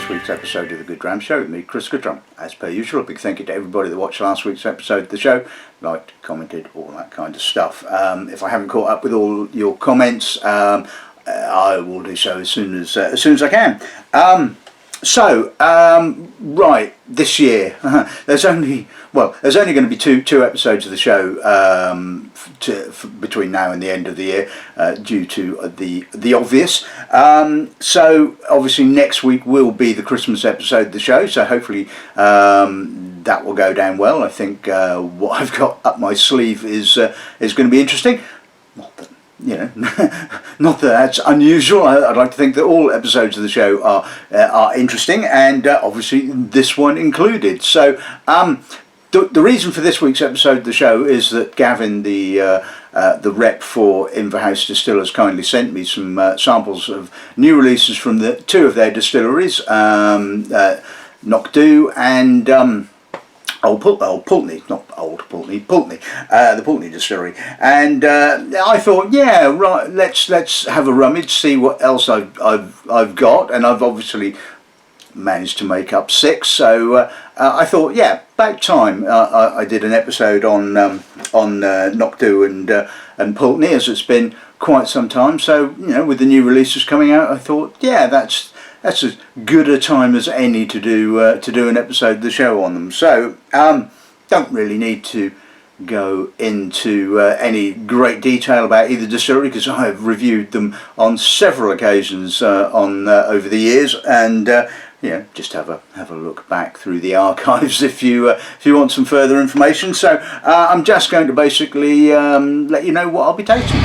this week's episode of the Goodrum Show with me, Chris Goodrum. As per usual, a big thank you to everybody that watched last week's episode of the show, liked, commented, all that kind of stuff. If I haven't caught up with all your comments, I will do so as soon as I can. Right, this year there's only going to be two episodes of the show between now and the end of the year, due to the obvious. So obviously next week will be the Christmas episode of the show, so hopefully that will go down well. I think what I've got up my sleeve is going to be interesting. Not that, not that that's unusual. I'd like to think that all episodes of the show are interesting, and obviously this one included. So the reason for this week's episode of the show is that Gavin, the rep for Inverhouse Distillers, kindly sent me some samples of new releases from two of their distilleries, Knockdhu and Pulteney, not Old Pulteney, Pulteney, the Pulteney distillery. And I thought, yeah, right, let's have a rummage, see what else I've got, and I've obviously managed to make up 6. So I thought, yeah, about time. I did an episode on Knockdhu and Pulteney, as it's been quite some time. So with the new releases coming out, I thought, yeah, that's as good a time as any to do an episode of the show on them. So don't really need to go into any great detail about either distillery, because I have reviewed them on several occasions over the years, and just have a look back through the archives if you want some further information. So I'm just going to basically let you know what I'll be tasting.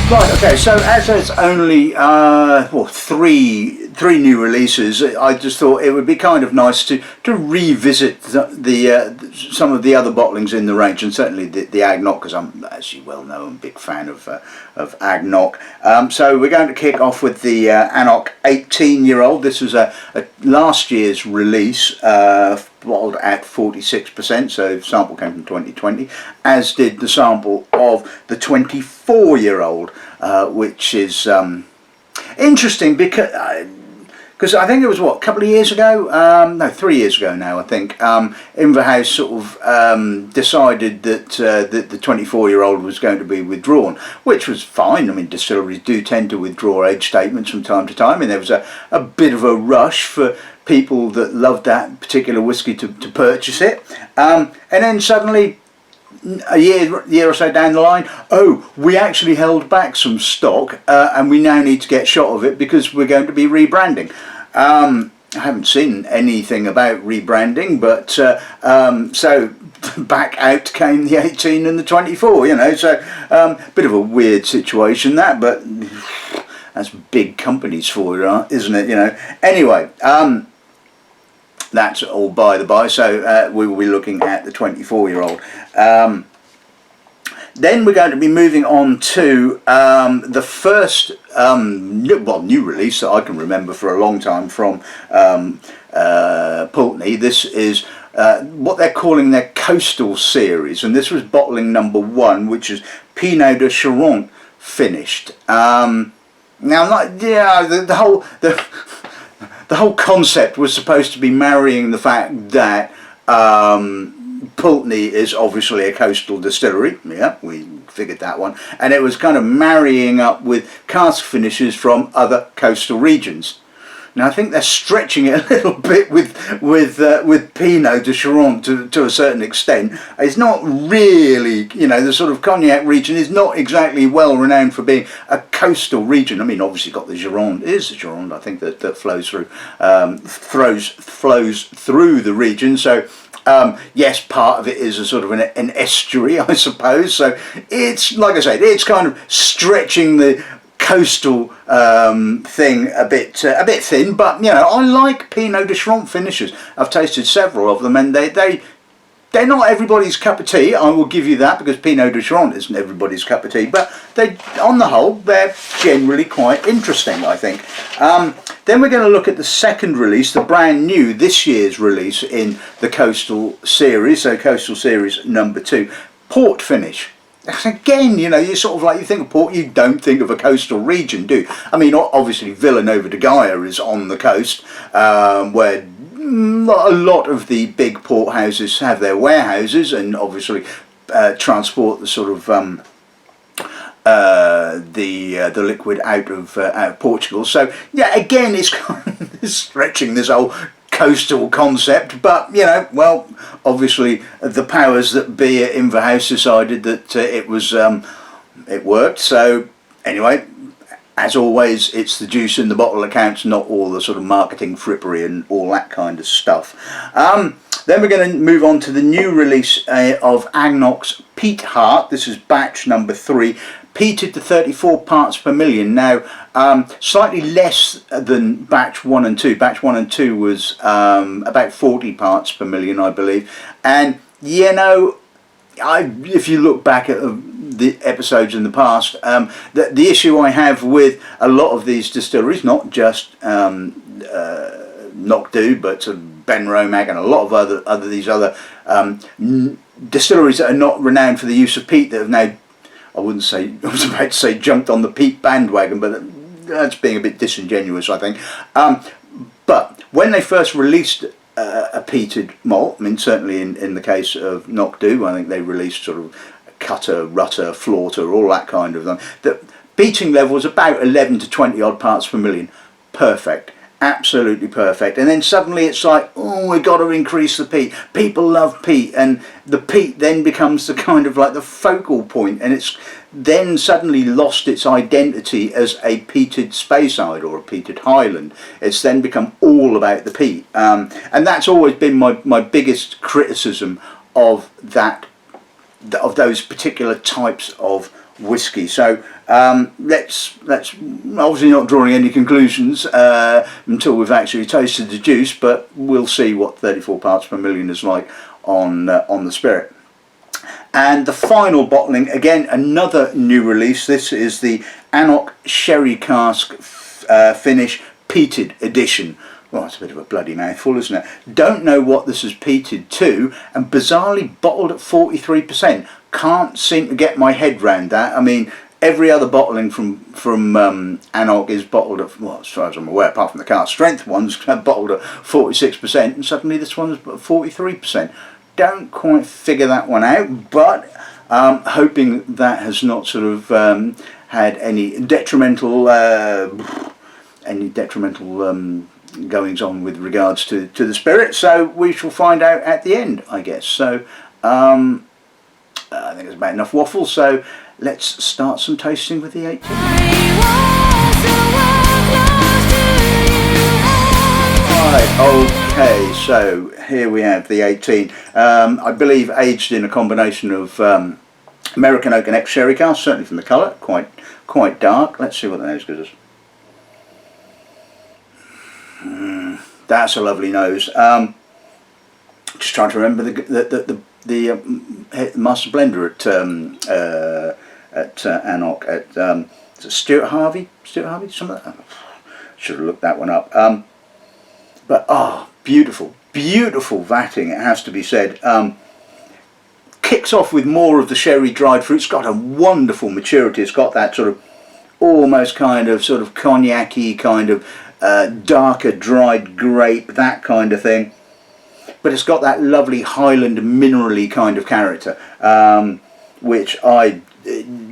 Right, okay, so as there's only three new releases, I just thought it would be kind of nice to revisit some of the other bottlings in the range, and certainly the AnCnoc, because I'm, as you well know, I'm a big fan of AnCnoc. So we're going to kick off with the AnCnoc 18-year-old. This was a last year's release, bottled at 46%, so the sample came from 2020, as did the sample of the 24-year-old, which is interesting because I think it was, a couple of years ago, no, 3 years ago now, I think, Inverhouse sort of decided that the 24-year-old was going to be withdrawn, which was fine. I mean, distilleries do tend to withdraw age statements from time to time, and there was a bit of a rush for people that loved that particular whisky to purchase it, and then suddenly, a year or so down the line, we actually held back some stock, and we now need to get shot of it because we're going to be rebranding. I haven't seen anything about rebranding, but so back out came the 18 and the 24. So bit of a weird situation that, but that's big companies for you, isn't it? Anyway. That's all by the by, so we will be looking at the 24-year-old. Then we're going to be moving on to the first new release that I can remember for a long time from Pulteney. This is what they're calling their Costal series, and this was bottling number 1, which is Pineau de Charentes finished. Now, the whole concept was supposed to be marrying the fact that Pulteney is obviously a coastal distillery. Yeah, we figured that one. And it was kind of marrying up with cask finishes from other coastal regions. Now I think they're stretching it a little bit with Pineau de Charentes to a certain extent. It's not really, the sort of Cognac region is not exactly well renowned for being a coastal region. I mean, obviously got the Gironde, I think that flows through the region. So yes, part of it is a sort of an estuary, I suppose. So it's, like I said, it's kind of stretching the coastal thing a bit thin, but I like Pineau de Charentes finishes. I've tasted several of them, and they're not everybody's cup of tea. I will give you that, because Pineau de Charentes isn't everybody's cup of tea, but on the whole, they're generally quite interesting, I think. Then we're going to look at the second release, the brand new, this year's release in the Coastal series, so Coastal series number 2, port finish. again, you know, you sort of like, you think of port, you don't think of a coastal region, do you? I mean, obviously Villanova de Gaia is on the coast, where a lot of the big port houses have their warehouses, and obviously transport the sort of the liquid out of Portugal. So yeah, again, it's kind of stretching this whole coastal concept, but you know, well, obviously the powers that be at Inverhouse decided that it worked. So anyway, as always, it's the juice in the bottle that counts, not all the sort of marketing frippery and all that kind of stuff. Then we're going to move on to the new release of AnCnoc's Peatheart. This is batch number 3, peated to 34 parts per million. Now, slightly less than batch 1 and 2. Batch 1 and 2 was about 40 parts per million, I believe. And, you know, if you look back at the episodes in the past, the issue I have with a lot of these distilleries, not just Knockdhu, but Benromag and a lot of other distilleries that are not renowned for the use of peat, that have now, I was about to say jumped on the peat bandwagon, but that's being a bit disingenuous, I think. But when they first released a peated malt, I mean, certainly in the case of Knockdhu, I think they released sort of cutter, rutter, flauter, all that kind of thing. The peating level was about 11 to 20 odd parts per million. Perfect. Absolutely perfect. And then suddenly it's like, oh, we've got to increase the peat. People love peat, and the peat then becomes the kind of like the focal point, and it's then suddenly lost its identity as a peated Speyside or a peated Highland. It's then become all about the peat, and that's always been my biggest criticism of those particular types of whiskey. So let's obviously not drawing any conclusions until we've actually tasted the juice, but we'll see what 34 parts per million is like on the spirit. And the final bottling, again another new release. This is the AnCnoc Sherry Cask Finish Peated Edition. Well, it's a bit of a bloody mouthful, isn't it? Don't know what this is peated to, and bizarrely bottled at 43%. Can't seem to get my head round that. I mean, every other bottling from AnCnoc is bottled at, well, as far as I'm aware, apart from the Cask Strength ones, bottled at 46%, and suddenly this one's 43%. Don't quite figure that one out, but hoping that has not sort of had any detrimental goings on with regards to the spirit. So we shall find out at the end, I guess. So I think it's about enough waffle, so let's start some tasting with the 18. Right, okay, so here we have the 18. I believe aged in a combination of American Oak and X-Sherry cask, certainly from the colour, quite dark. Let's see what the nose gives us. That's a lovely nose. Just trying to remember the master blender at AnCnoc, at Stuart Harvey, something like that. Should have looked that one up. But beautiful vatting, it has to be said. Kicks off with more of the sherry dried fruit. It's got a wonderful maturity. It's got that sort of almost kind of sort of cognac-y kind of darker dried grape, that kind of thing. But it's got that lovely Highland minerally kind of character, which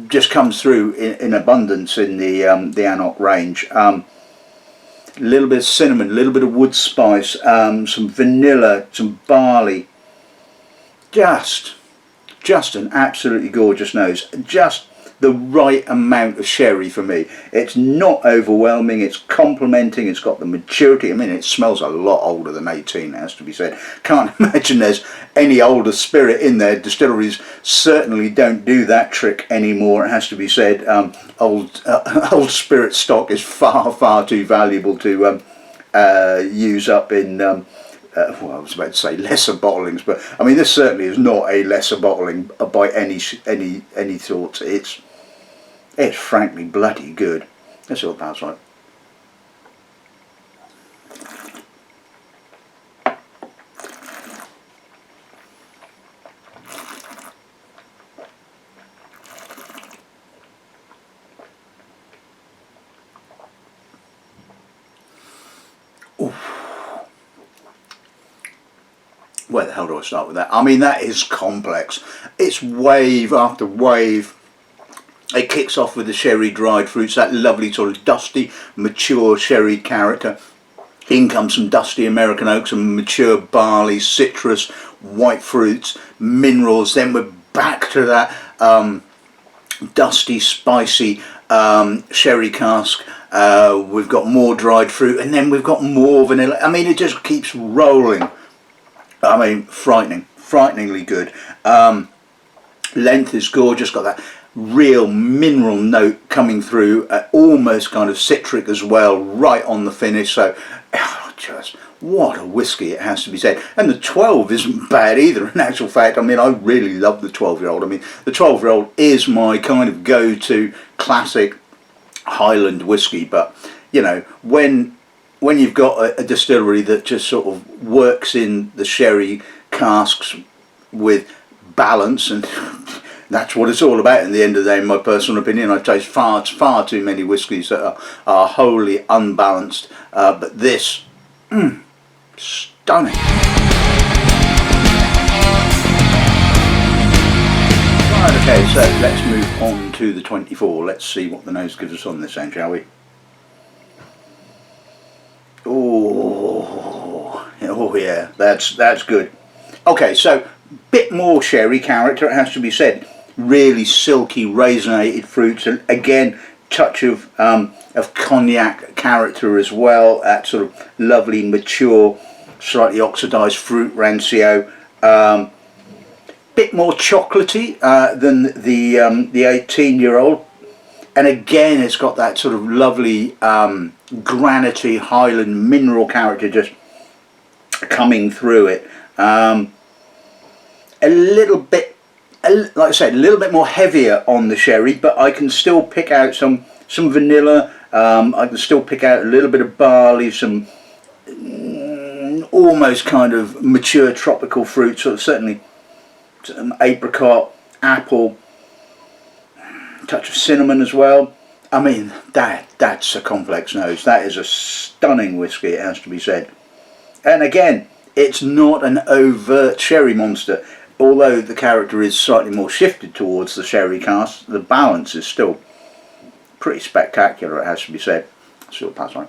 just comes through in abundance in the AnCnoc range. A little bit of cinnamon, a little bit of wood spice, some vanilla, some barley. Just an absolutely gorgeous nose. Just the right amount of sherry for me. It's not overwhelming, it's complementing, it's got the maturity. I mean, it smells a lot older than 18, it has to be said. Can't imagine there's any older spirit in there. Distilleries certainly don't do that trick anymore, it has to be said. Old spirit stock is far too valuable to use up in well, I was about to say lesser bottlings, but I mean this certainly is not a lesser bottling by any thought. It's frankly bloody good. Let's see what that's like. where the hell do I start with that? I mean, that is complex. It's wave after wave. It kicks off with the sherry dried fruits, that lovely sort of dusty, mature sherry character. In comes some dusty American oak, some mature barley, citrus, white fruits, minerals. Then we're back to that dusty, spicy sherry cask. We've got more dried fruit, and then we've got more vanilla. I mean, it just keeps rolling. I mean, frighteningly good. Length is gorgeous, got that real mineral note coming through, almost kind of citric as well, right on the finish. So, just what a whiskey, it has to be said. And the 12 isn't bad either, in actual fact. I mean, I really love the 12-year-old. I mean, the 12-year-old is my kind of go-to classic Highland whiskey, but you know, when you've got a distillery that just sort of works in the sherry casks with balance, and that's what it's all about in the end of the day, in my personal opinion. I taste far too many whiskies that are wholly unbalanced, but this, stunning. Right, okay, so let's move on to the 24. Let's see what the nose gives us on this end, shall we? Oh yeah, that's good. Okay, so bit more sherry character, it has to be said. Really silky, raisinated fruits, and again, touch of cognac character as well. That sort of lovely, mature, slightly oxidised fruit rancio. Bit more chocolatey than the 18-year-old, and again, it's got that sort of lovely granity Highland mineral character just coming through it. A little bit, like I said, a little bit more heavier on the sherry, but I can still pick out some vanilla. I can still pick out a little bit of barley, some almost kind of mature tropical fruit, sort of certainly some apricot, apple, touch of cinnamon as well. I mean, that's a complex nose. That is a stunning whiskey, it has to be said. And again, it's not an overt sherry monster. Although the character is slightly more shifted towards the sherry cask, the balance is still pretty spectacular, it has to be said. So we'll pass on.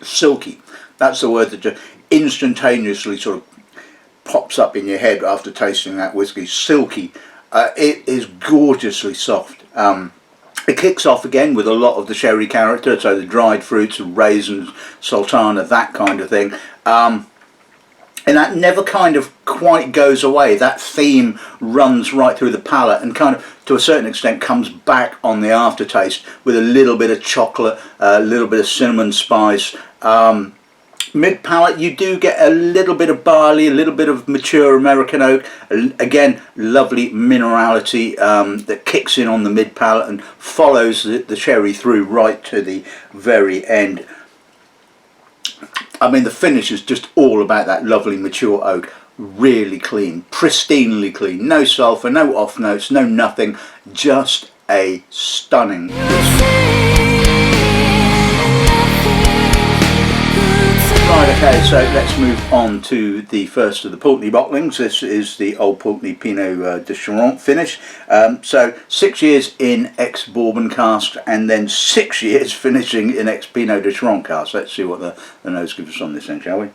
Silky. That's the word that just instantaneously sort of pops up in your head after tasting that whiskey. Silky. It is gorgeously soft. It kicks off again with a lot of the sherry character, so the dried fruits, raisins, sultana, that kind of thing. And that never kind of quite goes away. That theme runs right through the palate and kind of, to a certain extent, comes back on the aftertaste with a little bit of chocolate, a little bit of cinnamon spice. Mid-palate, you do get a little bit of barley, a little bit of mature American oak. Again, lovely minerality that kicks in on the mid-palate and follows the sherry through right to the very end. I mean, the finish is just all about that lovely mature oak. Really clean, pristinely clean. No sulphur, no off notes, no nothing. Just a stunning. Right, okay, so let's move on to the first of the Pulteney bottlings. This is the Old Pulteney Pineau de Charentes finish. So 6 years in ex-Bourbon cask and then 6 years finishing in ex-Pinot de Charentes cask. Let's see what the nose gives us on this then, shall we?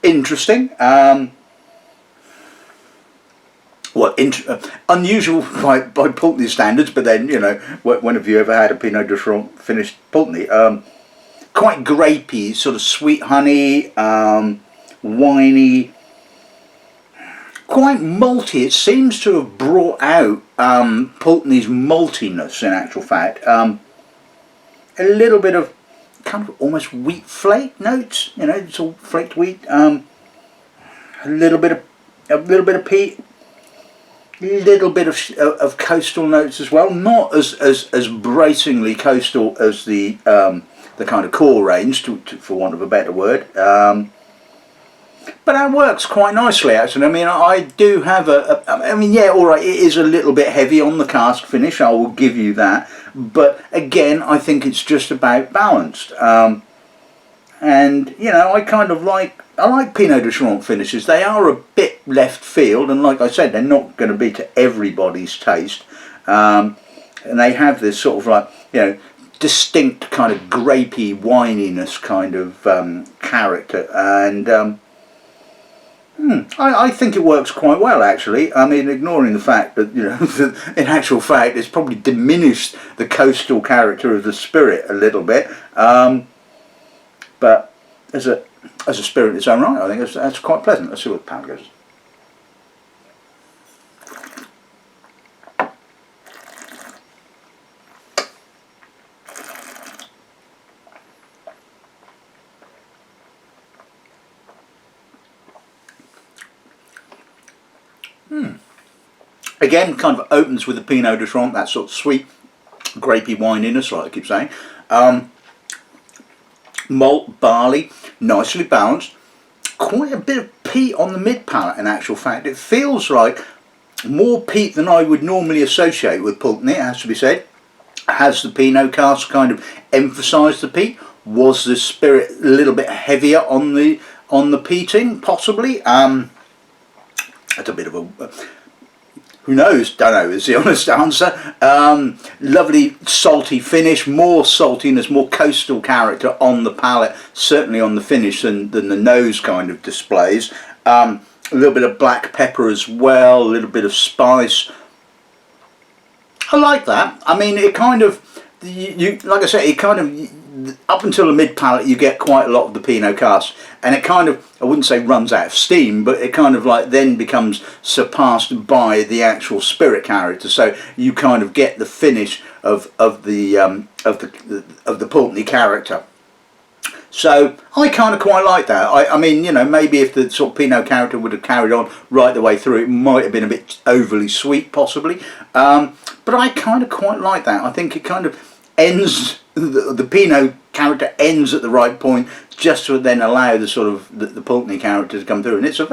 Interesting. Well, unusual by Pulteney standards, but then, you know, when have you ever had a Pinot de Charentes finished Pulteney? Quite grapey, sort of sweet honey, winey, quite malty. It seems to have brought out Pulteney's maltiness in actual fact. A little bit of kind of almost wheat flake notes, you know, it's all flaked wheat. A little bit of peat. little bit of coastal notes as well, not as bracingly coastal as the kind of core range, for want of a better word. But that works quite nicely, actually. I mean, I do have I mean, yeah, all right, it is a little bit heavy on the cask finish, I will give you that. But again, I think it's just about balanced. And, you know, I like Pinot de Charentes finishes. They are a bit left field, and like I said, they're not going to be to everybody's taste. And they have this sort of like, you know, distinct kind of grapey wininess kind of character. And I think it works quite well, actually. I mean, ignoring the fact that, you know, in actual fact, it's probably diminished the coastal character of the spirit a little bit. But as a spirit in its own right, I think that's quite pleasant. Let's see what the palate goes. Again, kind of opens with the Pinot de Charentes, that sort of sweet, grapey wininess, like I keep saying. Malt, barley, nicely balanced. Quite a bit of peat on the mid palate, in actual fact. It feels like more peat than I would normally associate with Pulteney, it has to be said. Has the Pinot cask kind of emphasised the peat? Was the spirit a little bit heavier on the peating, possibly? That's a bit of a... who knows? Don't know is the honest answer. Lovely salty finish, more saltiness, more coastal character on the palate, certainly on the finish than the nose kind of displays. A little bit of black pepper as well, a little bit of spice. I like that. I mean, it kind of, like I say, it kind of, up until the mid palate you get quite a lot of the Pinot cask, and it kind of, I wouldn't say runs out of steam, but it kind of like then becomes surpassed by the actual spirit character. So you kind of get the finish of the Pulteney character. So I kind of quite like that. I mean, you know, maybe if the sort of Pinot character would have carried on right the way through, it might have been a bit overly sweet, possibly. But I kind of quite like that. I think it kind of ends, the Pinot character ends at the right point, just to then allow the sort of the Pulteney character to come through. And it's a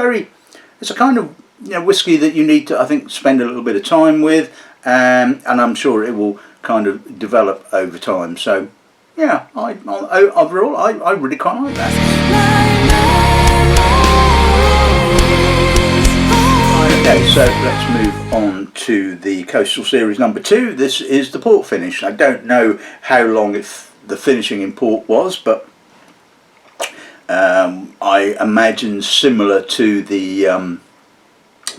kind of, you know, whiskey that you need to, I think, spend a little bit of time with, and I'm sure it will kind of develop over time. So yeah, overall I really quite like that. Okay, so let's move on to the Coastal Series number 2. This is the port finish. I don't know how long the finishing in port was, but I imagine similar to the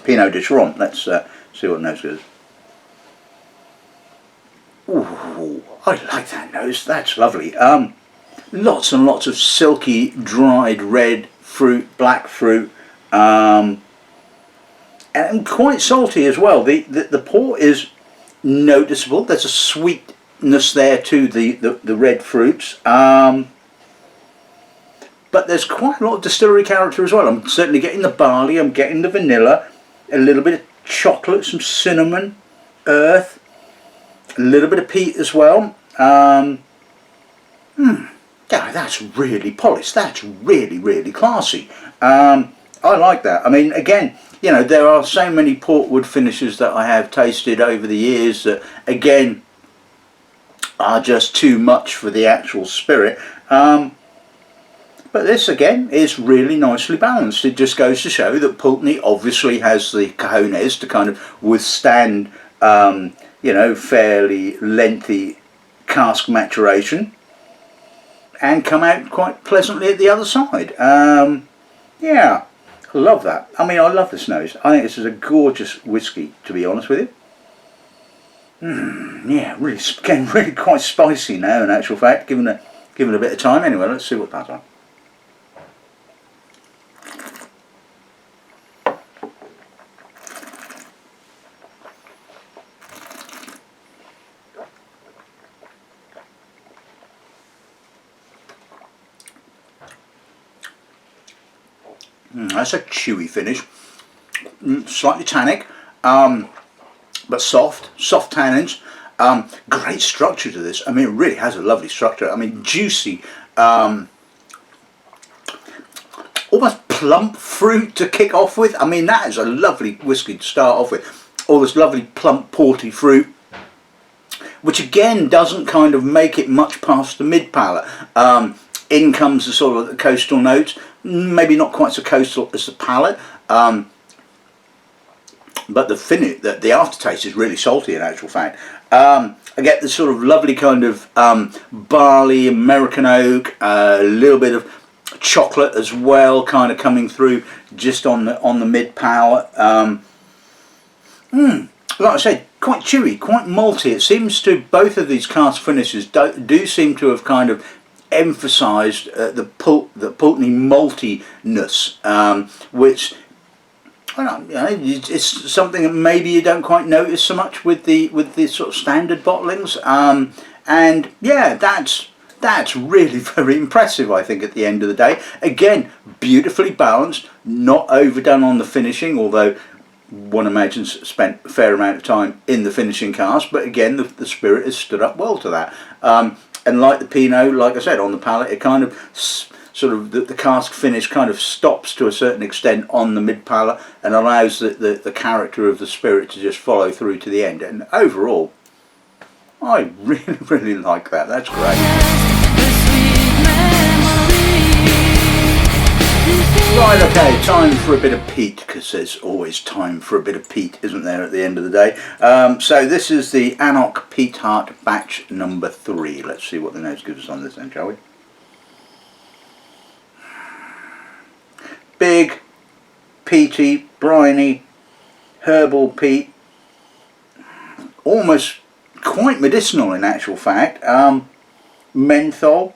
Pinot de Charentes. Let's see what nose goes. Ooh, I like that nose. That's lovely. Lots and lots of silky, dried red fruit, black fruit, and quite salty as well. The port is noticeable. There's a sweetness there to the red fruits. But there's quite a lot of distillery character as well. I'm certainly getting the barley, I'm getting the vanilla, a little bit of chocolate, some cinnamon, earth, a little bit of peat as well. Yeah, that's really polished. That's really, really classy. I like that. I mean, again, you know, there are so many portwood finishes that I have tasted over the years that, again, are just too much for the actual spirit. But this, again, is really nicely balanced. It just goes to show that Pulteney obviously has the cojones to kind of withstand, you know, fairly lengthy cask maturation and come out quite pleasantly at the other side. Yeah, I love that. I mean, I love this nose. I think this is a gorgeous whiskey, to be honest with you. Yeah, really, getting really quite spicy now, in actual fact, given a bit of time. Anyway, let's see what that's like. That's a chewy finish, slightly tannic, but soft tannins. Great structure to this. I mean, it really has a lovely structure. I mean, juicy, almost plump fruit to kick off with. I mean, that is a lovely whiskey to start off with. All this lovely plump porty fruit, which again doesn't kind of make it much past the mid palate. In comes the sort of the coastal notes, maybe not quite so coastal as the palate, but the finish, the aftertaste is really salty in actual fact. I get the sort of lovely kind of barley, American oak, a little bit of chocolate as well, kind of coming through just on the mid palate. Like I said, quite chewy, quite malty. It seems to, both of these cask finishes do seem to have kind of emphasised the Pulteney maltiness, which I don't know, it's something that maybe you don't quite notice so much with the sort of standard bottlings. And yeah, that's really very impressive, I think, at the end of the day. Again, beautifully balanced, not overdone on the finishing, although one imagines spent a fair amount of time in the finishing cask, but again the spirit has stood up well to that. And like the Pineau, like I said, on the palate, it kind of sort of the cask finish kind of stops to a certain extent on the mid palate and allows the character of the spirit to just follow through to the end. And overall, I really like that. That's great. Right, okay, time for a bit of peat, because there's always time for a bit of peat, isn't there, at the end of the day. So this is the AnCnoc Peatheart batch number 3. Let's see what the nose gives us on this then, shall we? Big, peaty, briny, herbal peat, almost quite medicinal in actual fact. Menthol,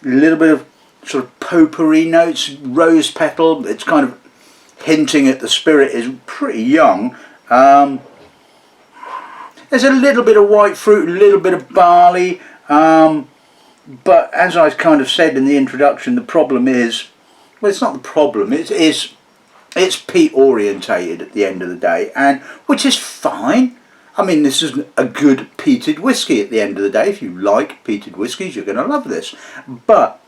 a little bit of sort of potpourri notes, rose petal. It's kind of hinting at the spirit is pretty young. There's a little bit of white fruit, a little bit of barley, but as I kind of said in the introduction, the problem is, well, it's not the problem, it's peat orientated at the end of the day, and which is fine. I mean, this is a good peated whiskey at the end of the day. If you like peated whiskies, you're going to love this, but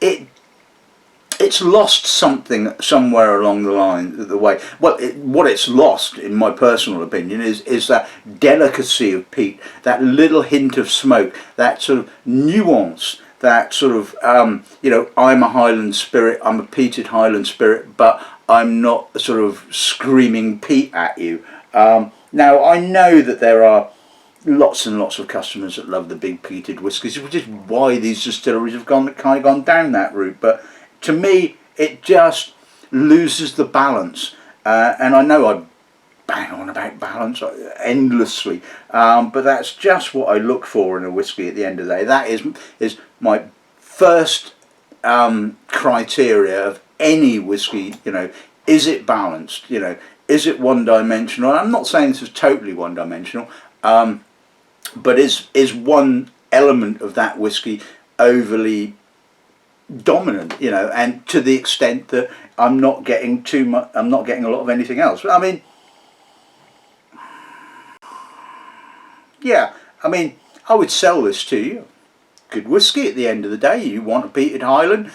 it's lost something somewhere along the line, the way. Well, what it's lost, in my personal opinion, is that delicacy of peat, that little hint of smoke, that sort of nuance, that sort of, you know, I'm a Highland spirit, I'm a peated Highland spirit, but I'm not sort of screaming peat at you. Now, I know that there are lots and lots of customers that love the big peated whiskies, which is why these distilleries have kind of gone down that route. But to me, it just loses the balance. And I know I bang on about balance endlessly, but that's just what I look for in a whiskey at the end of the day. That is my first criteria of any whiskey. You know, is it balanced? You know, is it one-dimensional? I'm not saying this is totally one-dimensional. But is one element of that whiskey overly dominant, you know, and to the extent that I'm not getting too much, I'm not getting a lot of anything else. I mean, yeah, I mean, I would sell this to you. Good whiskey at the end of the day. You want a peated Highland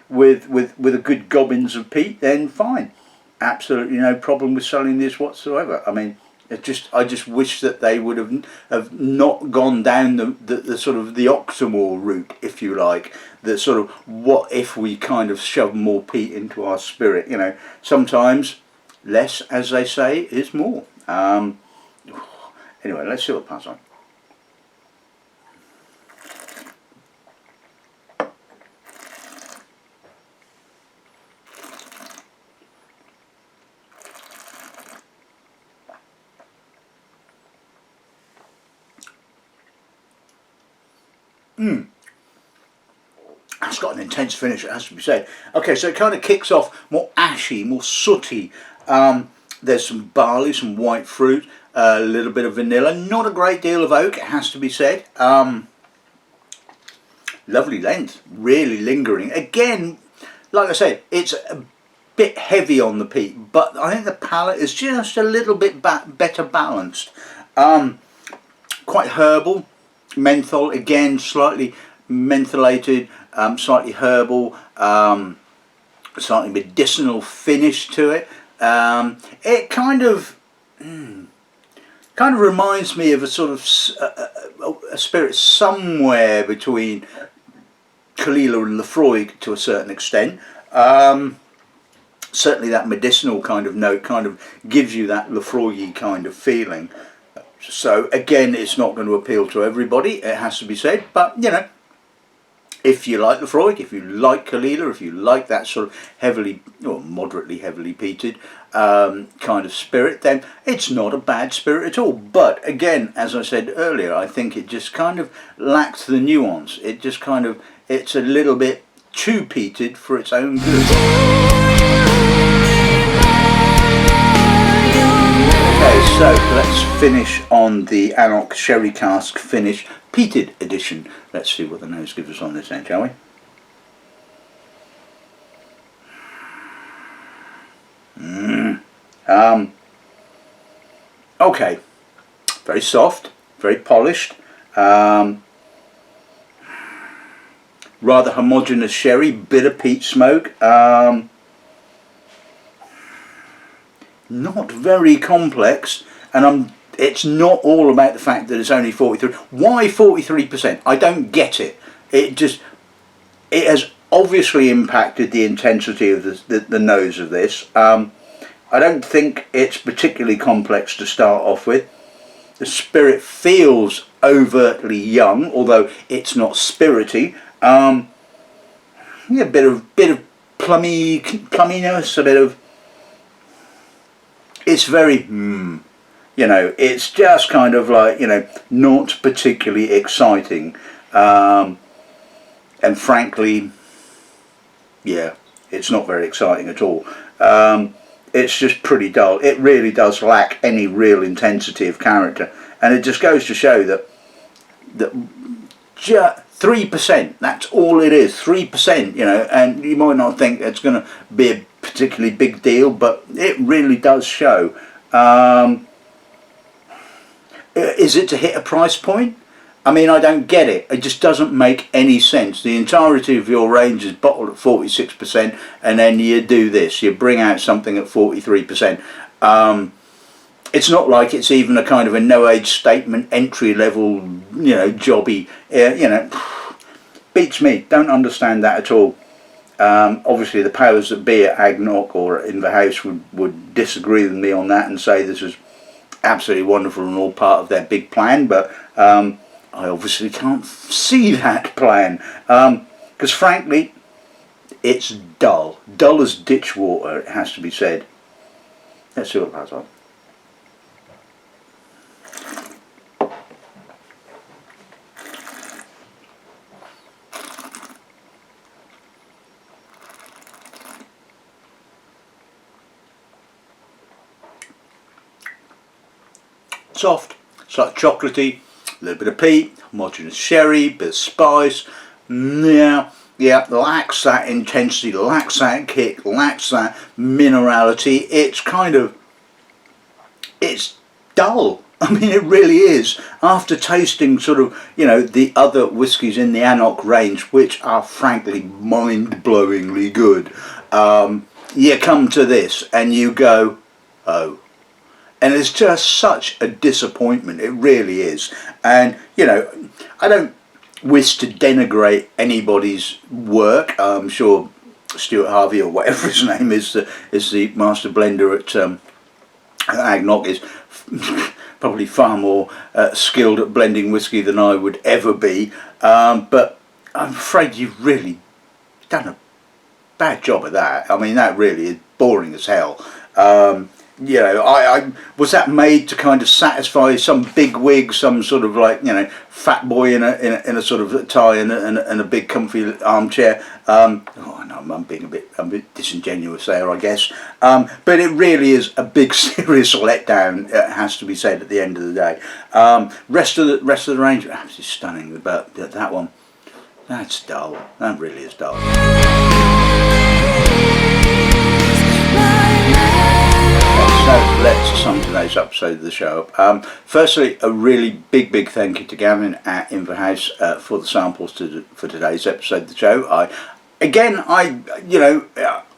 with a good gobbins of peat, then fine. Absolutely no problem with selling this whatsoever. I mean, I just wish that they would have not gone down the sort of the Oxmoor route, if you like. The sort of, what if we kind of shove more peat into our spirit? You know, sometimes less, as they say, is more. Anyway, let's see what passes on. It's got an intense finish, it has to be said. Okay, so it kind of kicks off more ashy, more sooty. There's some barley, some white fruit, a little bit of vanilla, not a great deal of oak, it has to be said. Lovely length, really lingering. Again, like I said, it's bit heavy on the peat, but I think the palate is just a little bit better balanced. Quite herbal, menthol, again slightly mentholated, slightly herbal, slightly medicinal finish to it. It kind of reminds me of a sort of a spirit somewhere between Caol Ila and Lefroy to a certain extent. Certainly that medicinal kind of note kind of gives you that Lefroy kind of feeling. So again, it's not going to appeal to everybody, it has to be said, but you know, if you like Lefroy, if you like Caol Ila, if you like that sort of heavily or moderately heavily peated kind of spirit, then it's not a bad spirit at all. But again, as I said earlier, I think it just kind of lacks the nuance. It just kind of, it's a little bit too peated for its own good. Okay, so let's finish on the AnCnoc Sherry Cask Finish Peated Edition. Let's see what the nose gives us on this end, shall we? Okay, very soft, very polished, rather homogeneous sherry, bit of peat smoke, not very complex, and it's not all about the fact that it's only 43. Why 43%? I don't get it. It has obviously impacted the intensity of the nose of this. I don't think it's particularly complex to start off with. The spirit feels overtly young, although it's not spirity. Yeah, a bit of plumminess, a bit of. It's very, you know, it's just kind of like, you know, not particularly exciting, and frankly, yeah, it's not very exciting at all. It's just pretty dull. It really does lack any real intensity of character, and it just goes to show that 3%, that's all it is, 3%, you know, and you might not think it's going to be a particularly big deal, but it really does show. Is it to hit a price point? I mean, I don't get it. It just doesn't make any sense. The entirety of your range is bottled at 46%, and then you do this. You bring out something at 43%. It's not like it's even a kind of a no-age statement, entry-level, you know, jobby. You know, beats me. Don't understand that at all. Obviously, the powers that be at AnCnoc or in the house would disagree with me on that and say this is absolutely wonderful and all part of their big plan, but I obviously can't see that plan, because frankly it's dull as ditch water, it has to be said. Let's see what that's on. Soft, slightly chocolatey, a little bit of peat, homogeneous sherry, bit of spice. Yeah, lacks that intensity, lacks that kick, lacks that minerality. It's kind of, it's dull. I mean, it really is. After tasting sort of, you know, the other whiskies in the AnCnoc range, which are frankly mind-blowingly good, you come to this and you go, oh. And it's just such a disappointment, it really is. And, you know, I don't wish to denigrate anybody's work. I'm sure Stuart Harvey, or whatever his name is the master blender at AnCnoc, is probably far more skilled at blending whiskey than I would ever be. But I'm afraid you've really done a bad job of that. I mean, that really is boring as hell. You know, I was that made to kind of satisfy some big wig, some sort of like, you know, fat boy in a sort of tie and a big comfy armchair. Oh no, I'm being a bit disingenuous there, I guess. But it really is a big serious letdown. It has to be said at the end of the day. Rest of the range, absolutely stunning. But that one, that's dull. That really is dull. So let's sum today's episode of the show up. Firstly, a really big thank you to Gavin at Inverhouse for the samples for today's episode of the show.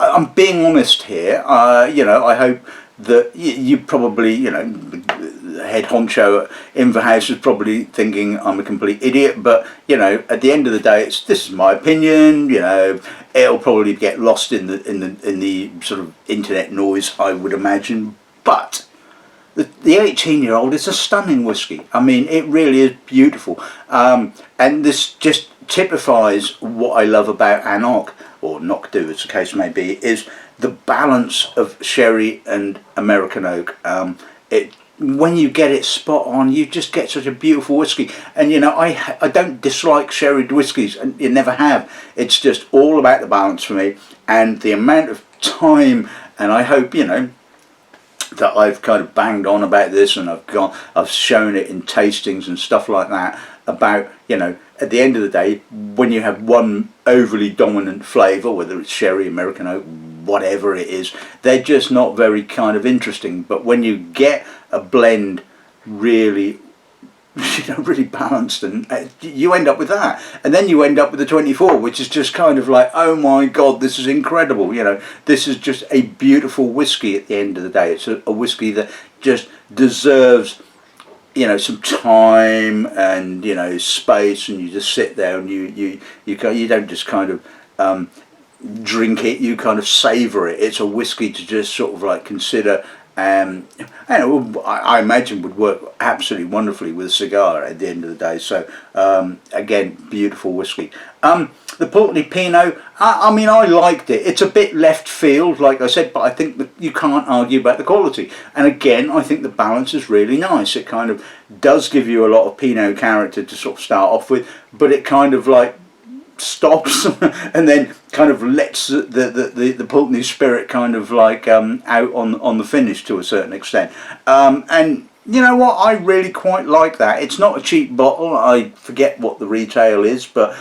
I'm being honest here. I hope that you probably, the head honcho at Inverhouse is probably thinking I'm a complete idiot, but at the end of the day, this is my opinion. It'll probably get lost in the sort of internet noise, I would imagine. But the 18-year-old is a stunning whiskey. I mean, it really is beautiful, and this just typifies what I love about AnCnoc, or Knockdhu as the case may be, is the balance of sherry and American oak. When you get it spot on, you just get such a beautiful whiskey. And I don't dislike sherried whiskies, and you never have. It's just all about the balance for me, and the amount of time. And I hope that I've kind of banged on about this, and I've shown it in tastings and stuff like that, about at the end of the day, when you have one overly dominant flavour, whether it's sherry, American oak, whatever it is, they're just not very kind of interesting. But when you get a blend really really balanced, and you end up with that, and then you end up with the 24, which is just kind of like, oh my god, this is incredible. This is just a beautiful whiskey. At the end of the day, it's a whiskey that just deserves some time and space, and you just sit there and you don't just kind of drink it, you kind of savour it. It's a whiskey to just sort of like consider. I imagine would work absolutely wonderfully with a cigar at the end of the day. So again, beautiful whiskey. The Pulteney Pineau, I mean, I liked it. It's a bit left field, like I said, but I think that you can't argue about the quality. And again, I think the balance is really nice. It kind of does give you a lot of Pineau character to sort of start off with, but it kind of like stops and then kind of lets the Pulteney spirit kind of like out on the finish to a certain extent. And you know what, I really quite like that. It's not a cheap bottle. I forget what the retail is, but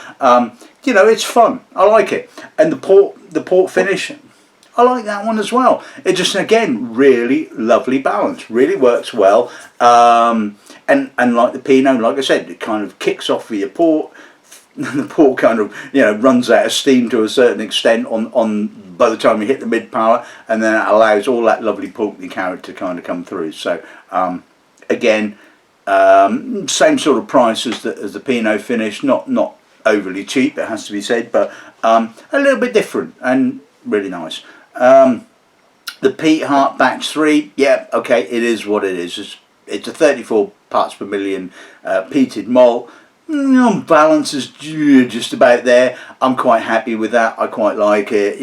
it's fun. I like it. And the port finish, I like that one as well. It just, again, really lovely balance. Really works well. And like the Pinot, like I said, it kind of kicks off with your port. The port kind of runs out of steam to a certain extent on by the time you hit the mid palate, and then it allows all that lovely Pulteney character to kind of come through. So again, same sort of price as the Pinot finish, not overly cheap, it has to be said, but a little bit different and really nice. The Peatheart Batch 3, yeah, okay, it is what it is. It's a 34 parts per million peated malt. Balance is just about there. I'm quite happy with that. I quite like it,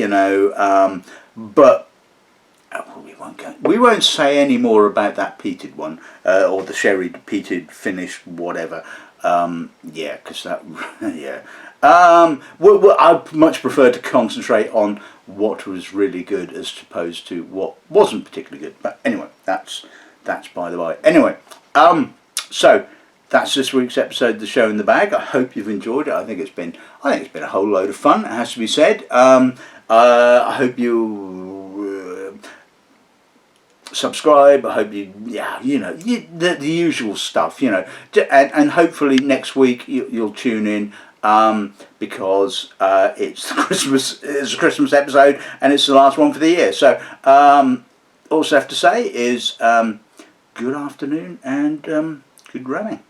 but we won't say any more about that peated one or the sherry peated finish, whatever. Because that, yeah. I'd much prefer to concentrate on what was really good as opposed to what wasn't particularly good. But anyway, that's by the way. Anyway, so that's this week's episode of The Show in the Bag. I hope you've enjoyed it. I think it's been a whole load of fun, it has to be said. I hope you subscribe. I hope you, the usual stuff, and hopefully next week you'll tune in, because it's a Christmas episode and it's the last one for the year. So all I have to say is good afternoon and good ramming.